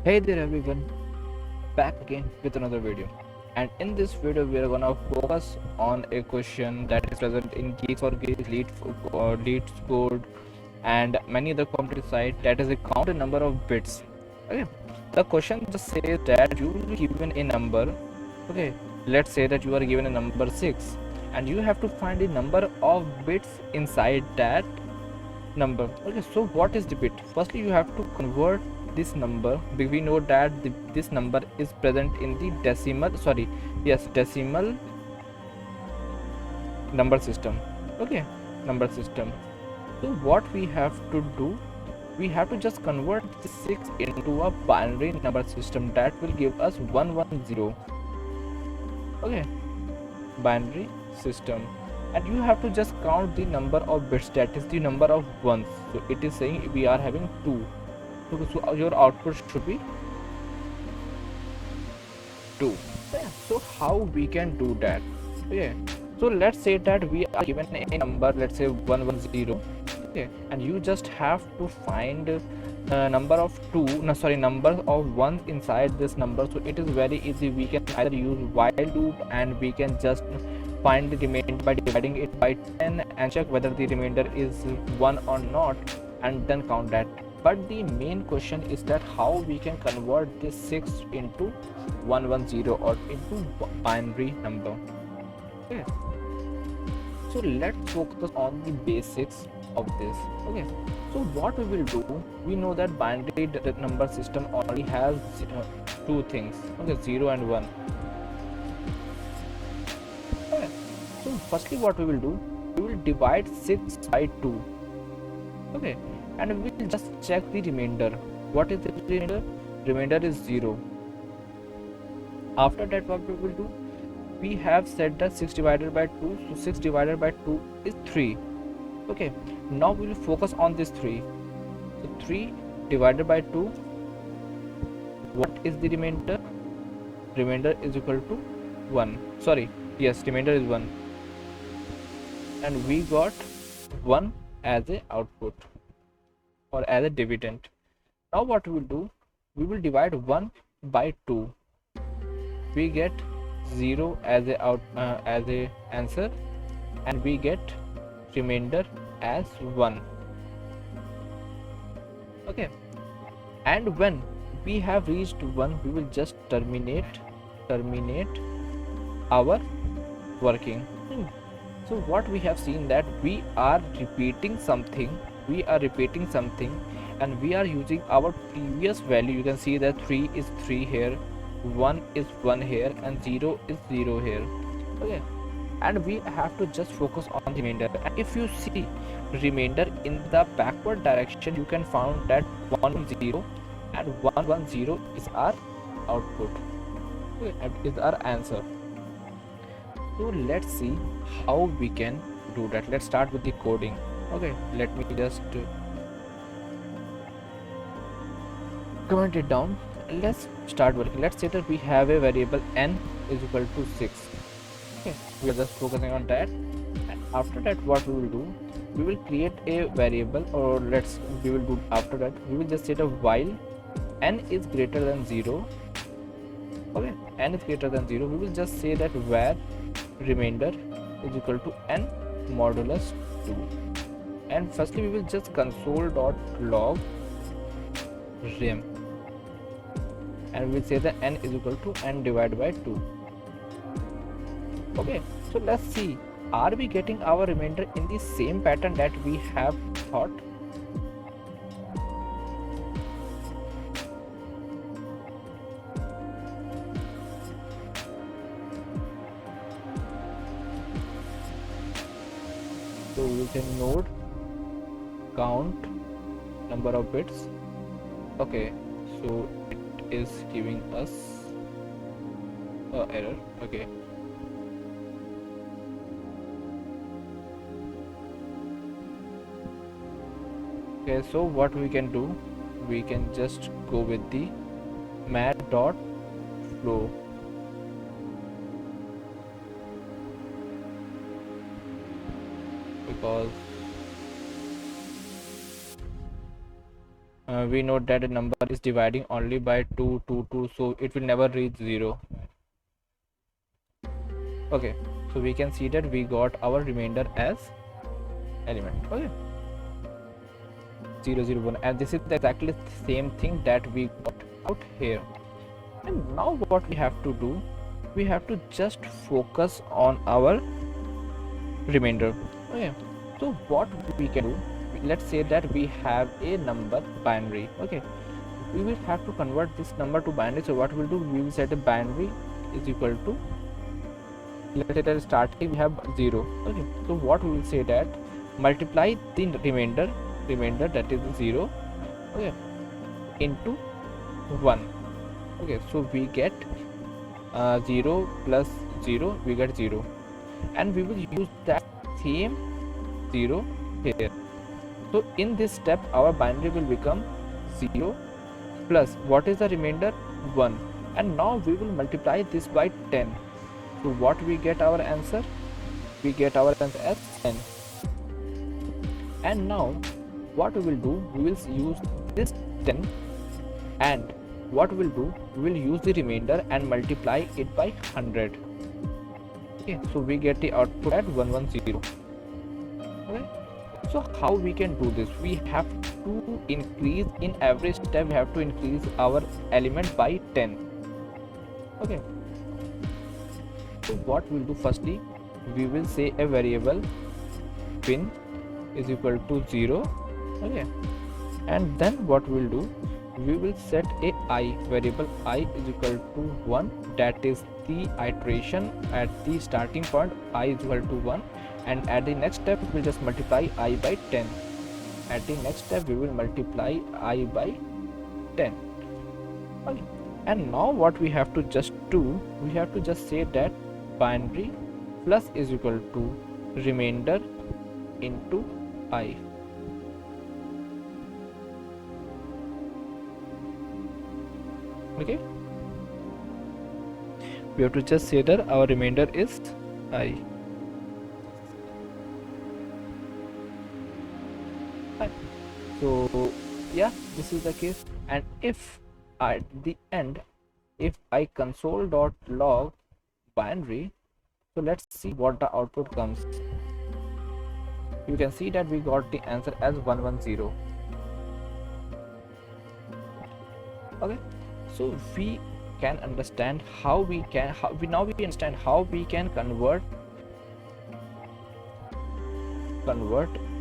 Hey there everyone, back again with another video. And in this video we are gonna focus on a question that is present in Geeks for Geeks, Lead Sport and many other competitive sites, that is a count the number of bits. Okay, the question just says that you will be given a number. Okay, let's say that you are given a number 6 and you have to find the number of bits inside that number. Okay, so what is the bit? Firstly you have to convert this number. We know that this number is present in the decimal number system. Okay, number system. So what we have to do, we have to just convert this 6 into a binary number system that will give us 110. Okay, binary system, and you have to just count the number of bits, that is the number of ones. So it is saying we are having 2, so your output should be 2. So how we can do that? Okay, so let's say that we are given a number, let's say 110. Okay, and you just have to find number of number of ones inside this number. So it is very easy. We can either use while loop and we can just find the remainder by dividing it by 10 and check whether the remainder is 1 or not, and then count that. But the main question is that how we can convert this 6 into 110 or into binary number. Okay, so let's focus on the basics of this. Okay, so what we will do, we know that binary number system only has two things. Okay, 0 and 1. Okay, so firstly what we will do, we will divide 6 by 2. Okay, and we will just check the remainder. What is the remainder? Remainder is 0. After that what we will do, we have said that 6 divided by 2, so 6 divided by 2 is 3. Okay, now we will focus on this 3. So 3 divided by 2, what is the remainder? Remainder is equal to 1. Sorry, yes, remainder is 1, and we got 1 as a output or as a dividend. Now what we will do, we will divide 1 by 2. We get 0 as a answer, and we get remainder as 1. Okay, and when we have reached 1, we will just terminate our working. So what we have seen, that we are repeating something, and we are using our previous value. You can see that 3 is 3 here, 1 is 1 here, and 0 is 0 here. Okay, and we have to just focus on the remainder. And if you see remainder in the backward direction, you can find that 110 and 110 is our output. Okay, is our answer. So let's see how we can do that. Let's start with the coding. Okay, let me just comment it down. Let's start working. Let's say that we have a variable n is equal to 6. Okay, we are just focusing on that, and after that what we will do, we will create a variable, or we will do after that, we will just set a while n is greater than 0. Okay, n is greater than 0, we will just say that where remainder is equal to n modulus 2, and firstly we will just console.log rem, and we'll say that n is equal to n divided by 2. Okay, so let's see, are we getting our remainder in the same pattern that we have thought? So you can note count number of bits. Okay, so it is giving us a error. Okay, so what we can do, we can just go with the mat.flow. Because we know that a number is dividing only by 2, 2, 2, so it will never reach 0. Okay, so we can see that we got our remainder as element. Okay, 0, 0, 1, and this is exactly the same thing that we got out here. And now what we have to do, we have to just focus on our remainder. Okay, so what we can do, let's say that we have a number binary. Okay, we will have to convert this number to binary. So what we'll do, we will set a binary is equal to, let's say that starting we have 0. Okay, so what we will say that multiply the remainder that is 0, okay, into 1. Okay, so we get 0 plus 0, we get 0, and we will use that same 0 here. So in this step our binary will become 0 plus what is the remainder, 1, and now we will multiply this by 10. So what we get our answer, we get our answer as 10. And now what we will do, we will use this 10, and what we will do, we will use the remainder and multiply it by 100. Okay, so we get the output at 110. Okay, so how we can do this, we have to increase in every step, we have to increase our element by 10. Okay, so what we'll do, firstly we will say a variable bin is equal to 0. Okay, and then what we'll do, we will set a I, variable I is equal to 1, that is the iteration at the starting point, I is equal to 1, and at the next step we'll just multiply I by 10. At the next step we will multiply I by 10. Okay, and now what we have to just do, we have to just say that binary plus is equal to remainder into I. Okay, we have to just say that our remainder is I. So yeah, this is the case. And if at the end, if I console.log binary, so let's see what the output comes. You can see that we got the answer as 110. Okay, so we can understand how we can, now we understand how we can convert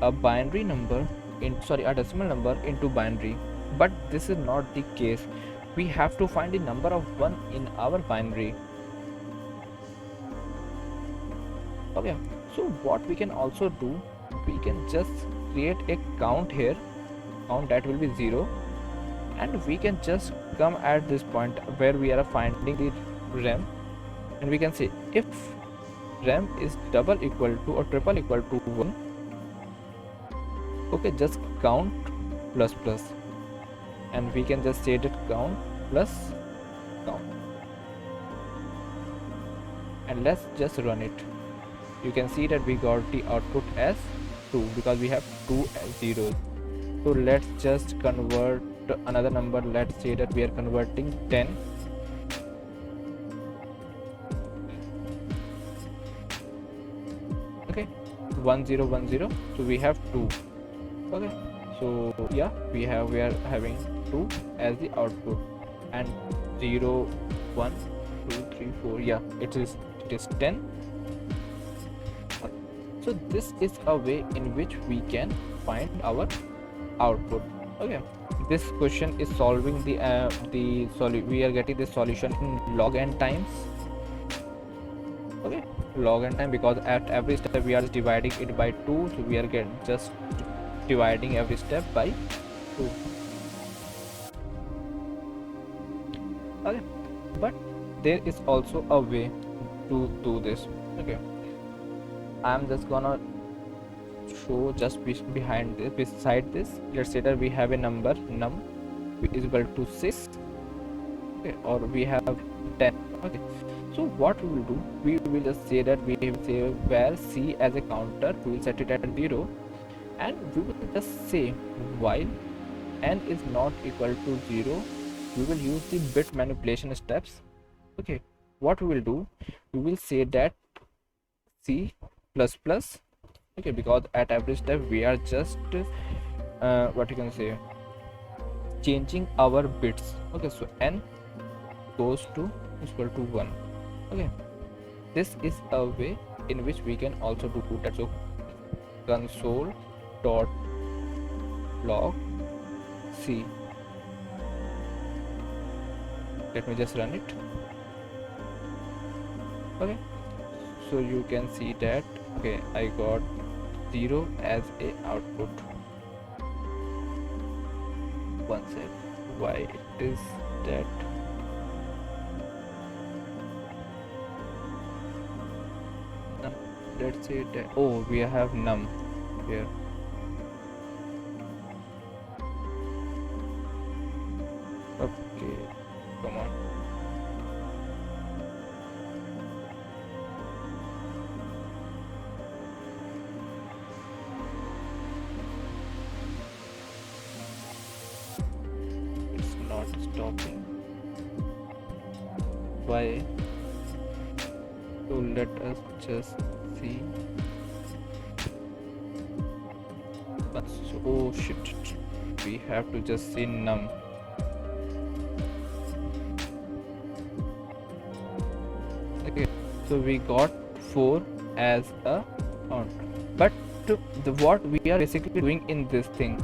a binary number in, a decimal number into binary. But this is not the case, we have to find the number of 1 in our binary. Okay, so what we can also do, we can just create a count here, count that will be 0, and we can just come at this point where we are finding the rem, and we can say if rem is double equal to or triple equal to 1, okay, just count plus plus, and we can just say that count plus count, and let's just run it. You can see that we got the output as 2 because we have 2 zeros. So let's just convert another number, let's say that we are converting 10. Okay, 1010, so we have 2. Okay, so yeah, we are having 2 as the output, and 0 1 2 3 4, yeah, it is 10. So this is a way in which we can find our output. Okay, this question is solving we are getting the solution in log n times. Okay, log n time, because at every step we are dividing it by 2, so we are just dividing every step by 2. Okay, but there is also a way to do this. Okay, I'm just gonna show just behind this, beside this. Let's say that we have a number num is equal to 6, okay, or we have 10. Okay, so what we will do, we will just say that we will say where c as a counter, we will set it at 0, and we will just say while n is not equal to 0, we will use the bit manipulation steps. Okay, what we will do, we will say that C plus plus, okay, because at every step we are just what you can say, changing our bits. Okay, so n goes to is equal to 1. Okay, this is a way in which we can also do that. So console dot log C, let me just run it. Okay, so you can see that, okay, I got 0 as a output. One sec, why it is that? Let's say that, oh, we have num here. Okay, come on. It's not stopping. Why? So let us just see. But so, oh shit, we have to just see num. Okay, so we got 4 as a count, but what we are basically doing in this thing,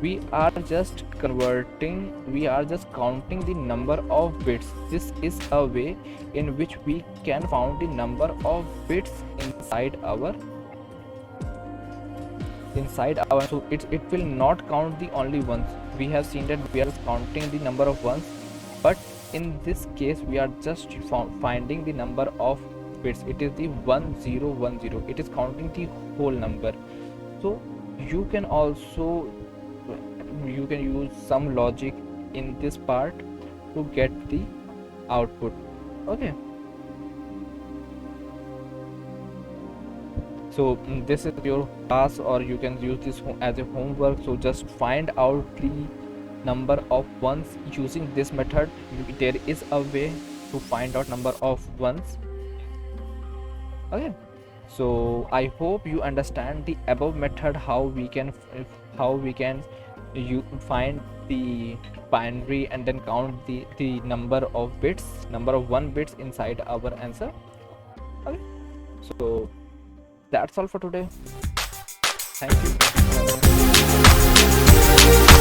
we are just counting the number of bits. This is a way in which we can count the number of bits inside our so it will not count the only ones. We have seen that we are counting the number of ones, but in this case we are just finding the number of bits. It is the 1010. It is counting the whole number. So you can use some logic in this part to get the output. Okay, so this is your class, or you can use this as a homework. So just find out the number of ones using this method. There is a way to find out number of ones. Okay, so I hope you understand the above method, how we can you find the binary and then count the number of bits, number of 1 bits inside our answer. Okay, so that's all for today. Thank you.